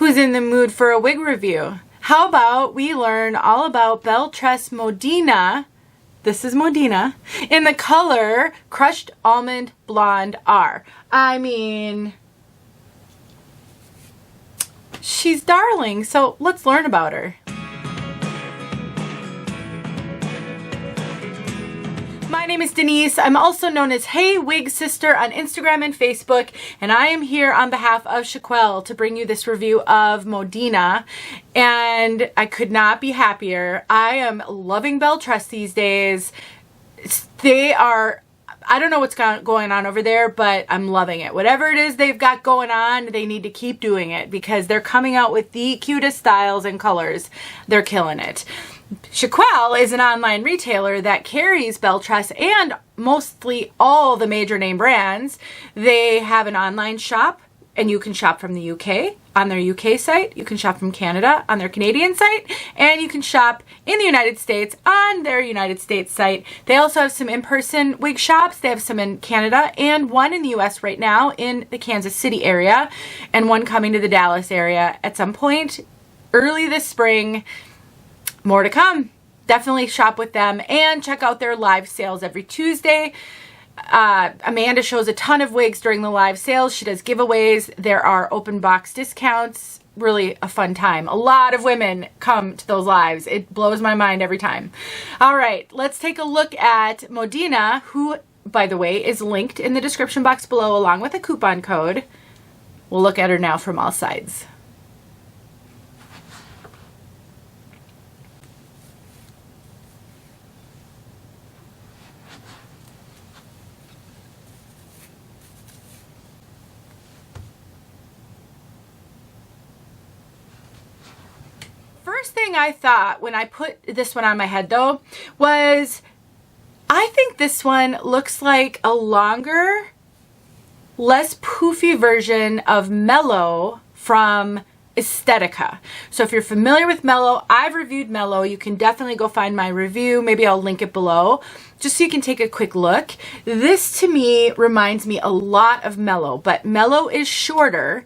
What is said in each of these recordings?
Who's in the mood for a wig review? How about we learn all about Belle Tress Modina, this is Modina, in the color Crushed Almond Blonde R. I mean, she's darling, so let's learn about her. My name is Denise. I'm also known as heywigsister on Instagram and Facebook, and I am here on behalf of 𝖺EERkiR𝖺teЛ to bring you this review of Modina, and I could not be happier. I am loving Belle Tress these days. They are, I don't know what's going on over there, but I'm loving it. Whatever it is they've got going on, they need to keep doing it because they're coming out with the cutest styles and colors. They're killing it. 𝗏 is an online retailer that carries Belle Tress and mostly all the major name brands. They have an online shop, and you can shop from the UK on their UK site. You can shop from Canada on their Canadian site, and you can shop in the United States on their United States site. They also have some in-person wig shops. They have some in Canada and one in the US right now in the Kansas City area, and one coming to the Dallas area at some point early this spring. More to come. Definitely shop with them and check out their live sales every Tuesday. Amanda shows a ton of wigs during the live sales. She does giveaways. There are open box discounts. Really a fun time. A lot of women come to those lives. It blows my mind every time. All right, let's take a look at Modina, who, by the way, is linked in the description box below along with a coupon code. We'll look at her now from all sides. First thing I thought when I put this one on my head though was I think this one looks like a longer, less poofy version of Mellow from Estetica. So if you're familiar with Mellow, I've reviewed Mellow. You can definitely go find my review. Maybe I'll link it below just so you can take a quick look. This to me reminds me a lot of Mellow, but Mellow is shorter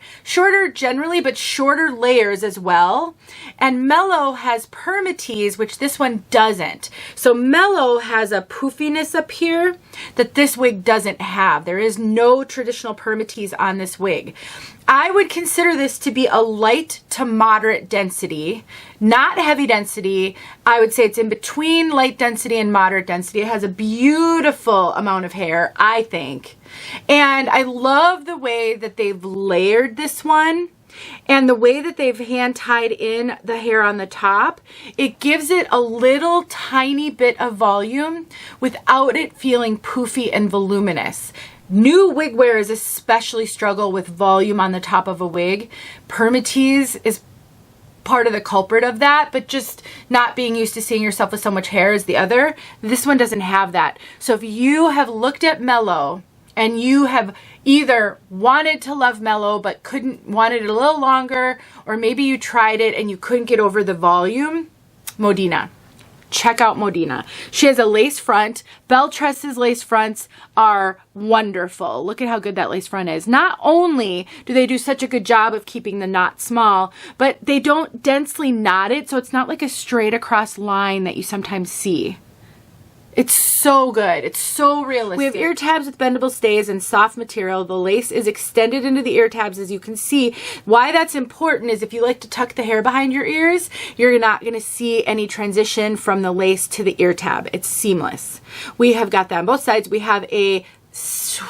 generally, but shorter layers as well. And Mellow has Permatease, which this one doesn't. So Mellow has a poofiness up here that this wig doesn't have. There is no traditional Permatease on this wig. I would consider this to be a light to moderate density, not heavy density. I would say it's in between light density and moderate density. It has a beautiful amount of hair, I think. And I love the way that they've layered this one and the way that they've hand tied in the hair on the top. It gives it a little tiny bit of volume without it feeling poofy and voluminous. New wig wearers especially struggle with volume on the top of a wig. Permatease is part of the culprit of that, but just not being used to seeing yourself with so much hair is the other. This one doesn't have that. So if you have looked at Mellow and you have either wanted to love Mellow but wanted it a little longer, or maybe you tried it and you couldn't get over the volume, Modina. Check out Modina. She has a lace front. Belle Tress's lace fronts are wonderful. Look at how good that lace front is. Not only do they do such a good job of keeping the knot small, but they don't densely knot it, so it's not like a straight across line that you sometimes see. It's so good. It's so realistic. We have ear tabs with bendable stays and soft material. The lace is extended into the ear tabs, as you can see. Why that's important is if you like to tuck the hair behind your ears, you're not going to see any transition from the lace to the ear tab. It's seamless. We have got that on both sides. We have it's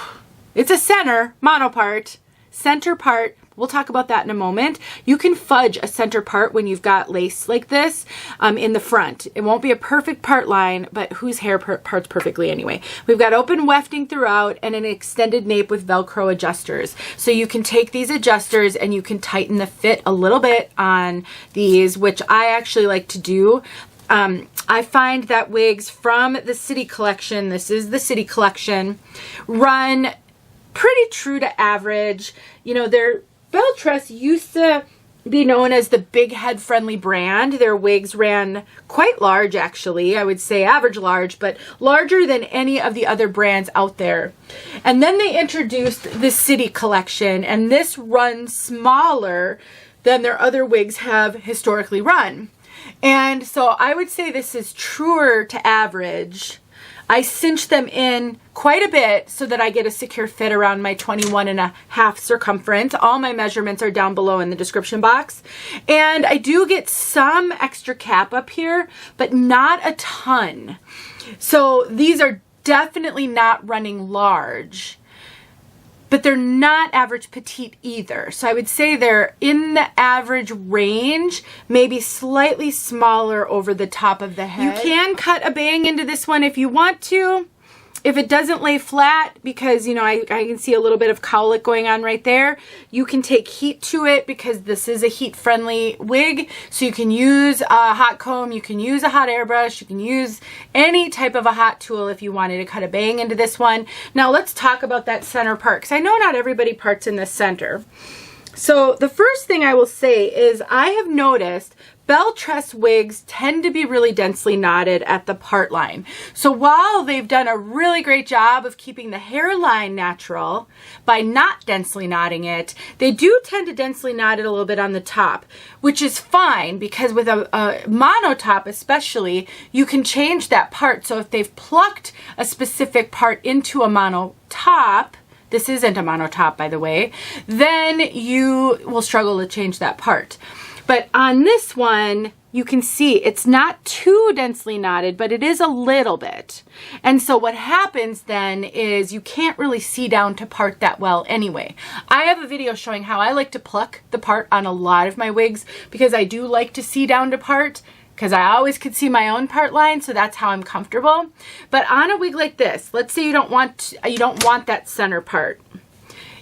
a center monopart, center part. We'll talk about that in a moment. You can fudge a center part when you've got lace like this in the front. It won't be a perfect part line, but whose hair parts perfectly anyway. We've got open wefting throughout and an extended nape with Velcro adjusters. So you can take these adjusters and you can tighten the fit a little bit on these, which I actually like to do. I find that wigs from the City Collection, this is the City Collection, run pretty true to average. You know, Belle Tress used to be known as the big head friendly brand. Their wigs ran quite large, actually. I would say average large, but larger than any of the other brands out there. And then they introduced the City Collection, and this runs smaller than their other wigs have historically run. And so I would say this is truer to average. I cinch them in quite a bit so that I get a secure fit around my 21.5 circumference. All my measurements are down below in the description box. And I do get some extra cap up here, but not a ton. So these are definitely not running large, but they're not average petite either. So I would say they're in the average range, maybe slightly smaller over the top of the head. You can cut a bang into this one if you want to. If it doesn't lay flat, because, you know, I can see a little bit of cowlick going on right there, you can take heat to it because this is a heat-friendly wig. So you can use a hot comb, you can use a hot airbrush, you can use any type of a hot tool if you wanted to cut a bang into this one. Now let's talk about that center part, because I know not everybody parts in the center. So the first thing I will say is I have noticed Belle Tress wigs tend to be really densely knotted at the part line. So while they've done a really great job of keeping the hairline natural by not densely knotting it, they do tend to densely knot it a little bit on the top, which is fine because with a mono top especially, you can change that part. So if they've plucked a specific part into a mono top, this isn't a mono top, by the way, then you will struggle to change that part. But on this one, you can see it's not too densely knotted, but it is a little bit. And so what happens then is you can't really see down to part that well anyway. I have a video showing how I like to pluck the part on a lot of my wigs because I do like to see down to part, because I always could see my own part line, so that's how I'm comfortable. But on a wig like this, let's say you don't want that center part.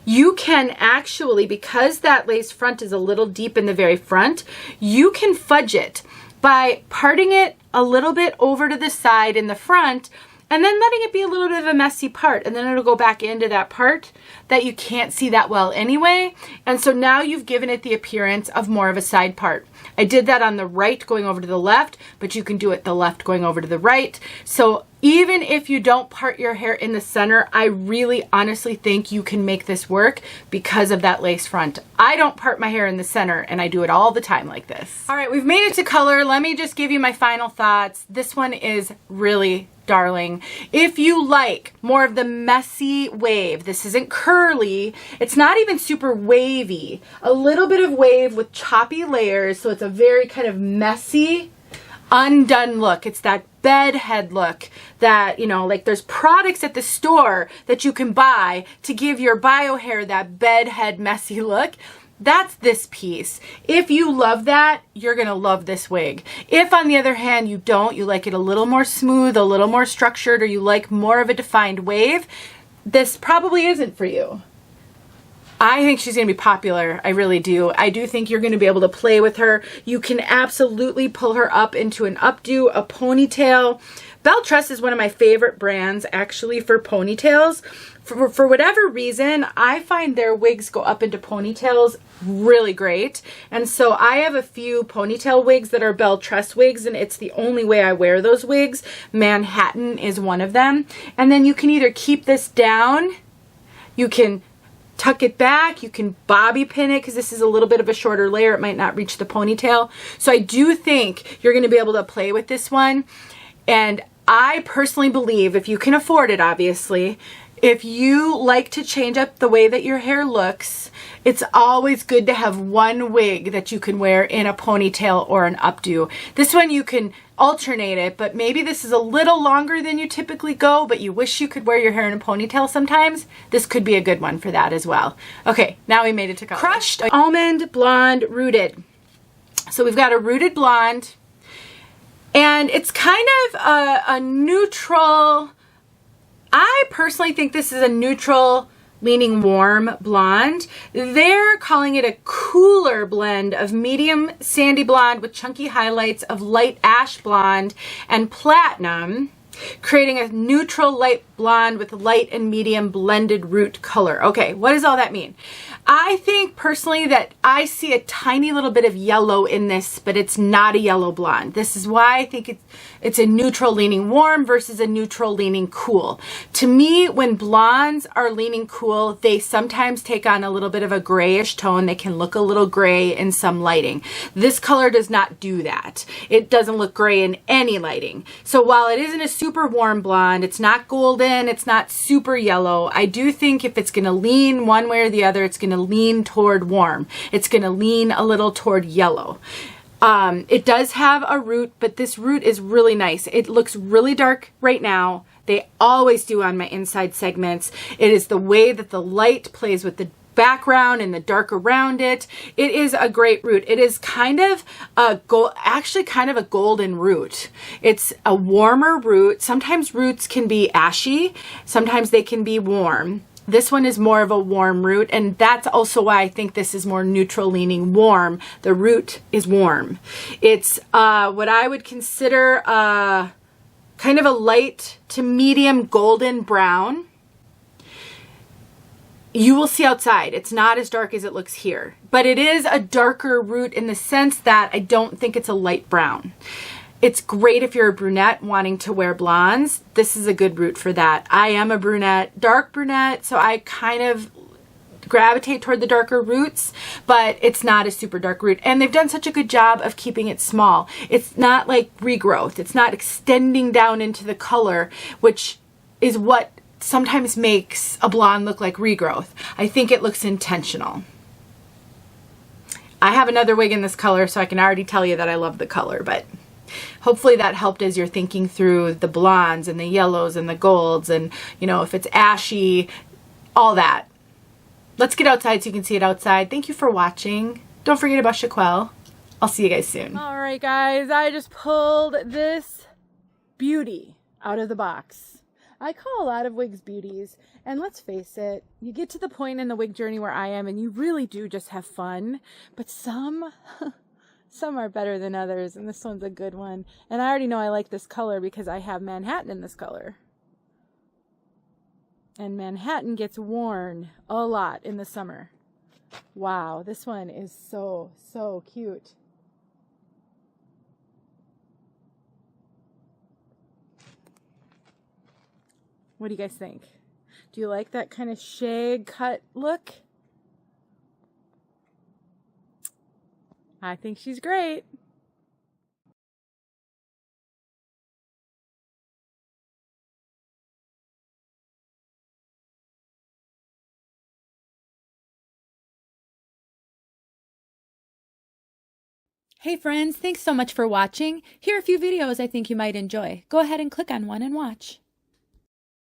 You can actually, because that lace front is a little deep in the very front, you can fudge it by parting it a little bit over to the side in the front and then letting it be a little bit of a messy part, and then it'll go back into that part that you can't see that well anyway. And so now you've given it the appearance of more of a side part. I did that on the right going over to the left, but you can do it the left going over to the right. So even if you don't part your hair in the center, I really honestly think you can make this work because of that lace front. I don't part my hair in the center, and I do it all the time like this. All right, we've made it to color. Let me just give you my final thoughts. This one is really darling. If you like more of the messy wave, this isn't curly, it's not even super wavy, a little bit of wave with choppy layers, so it's a very kind of messy, undone look. It's that bed head look that, you know, like there's products at the store that you can buy to give your bio hair that bed head messy look. That's this piece. If you love that, you're gonna love this wig. If on the other hand you don't, you like it a little more smooth, a little more structured, or you like more of a defined wave, this probably isn't for you. I think she's gonna be popular. I really do. I do think you're gonna be able to play with her. You can absolutely pull her up into an updo, a ponytail. Belle Tress is one of my favorite brands actually for ponytails. For whatever reason, I find their wigs go up into ponytails really great. And so I have a few ponytail wigs that are Belle Tress wigs, and it's the only way I wear those wigs. Manhattan is one of them. And then you can either keep this down, you can tuck it back, you can bobby pin it because this is a little bit of a shorter layer. It might not reach the ponytail. So I do think you're going to be able to play with this one. And I personally believe, if you can afford it, obviously, if you like to change up the way that your hair looks, it's always good to have one wig that you can wear in a ponytail or an updo. This one you can alternate it, but maybe this is a little longer than you typically go, but you wish you could wear your hair in a ponytail sometimes. This could be a good one for that as well. Okay, now we made it to color. Crushed Almond Blonde Rooted. So we've got a rooted blonde, and it's kind of a neutral, I personally think this is a neutral leaning warm blonde. They're calling it a cooler blend of medium sandy blonde with chunky highlights of light ash blonde and platinum, creating a neutral light blonde with light and medium blended root color. Okay, what does all that mean? I think personally that I see a tiny little bit of yellow in this, but it's not a yellow blonde. This is why I think it's a neutral leaning warm versus a neutral leaning cool. To me, when blondes are leaning cool, they sometimes take on a little bit of a grayish tone. They can look a little gray in some lighting. This color does not do that. It doesn't look gray in any lighting. So while it isn't a super warm blonde, it's not golden, it's not super yellow, I do think if it's going to lean one way or the other, it's going to lean toward warm. It's going to lean a little toward yellow. It does have a root, but this root is really nice. It looks really dark right now. They always do on my inside segments. It is the way that the light plays with the background and the dark around it. It is a great root. It is kind of a actually kind of a golden root. It's a warmer root. Sometimes roots can be ashy. Sometimes they can be warm. This one is more of a warm root, and that's also why I think this is more neutral leaning warm. The root is warm. It's what I would consider kind of a light to medium golden brown. You will see outside. It's not as dark as it looks here, but it is a darker root in the sense that I don't think it's a light brown. It's great if you're a brunette wanting to wear blondes. This is a good root for that. I am a brunette, dark brunette, so I kind of gravitate toward the darker roots, but it's not a super dark root. And they've done such a good job of keeping it small. It's not like regrowth. It's not extending down into the color, which is what sometimes makes a blonde look like regrowth. I think it looks intentional. I have another wig in this color, so I can already tell you that I love the color, but hopefully that helped as you're thinking through the blondes and the yellows and the golds and, you know, if it's ashy, all that. Let's get outside so you can see it outside. Thank you for watching. Don't forget about 𝗌𝗁𝖺치Л. I'll see you guys soon. All right, guys, I just pulled this beauty out of the box. I call a lot of wigs beauties, and let's face it, you get to the point in the wig journey where I am and you really do just have fun, but some are better than others, and this one's a good one. And I already know I like this color because I have Manhattan in this color. And Manhattan gets worn a lot in the summer. Wow, this one is so, so cute. What do you guys think? Do you like that kind of shag cut look? I think she's great. Hey friends, thanks so much for watching. Here are a few videos I think you might enjoy. Go ahead and click on one and watch.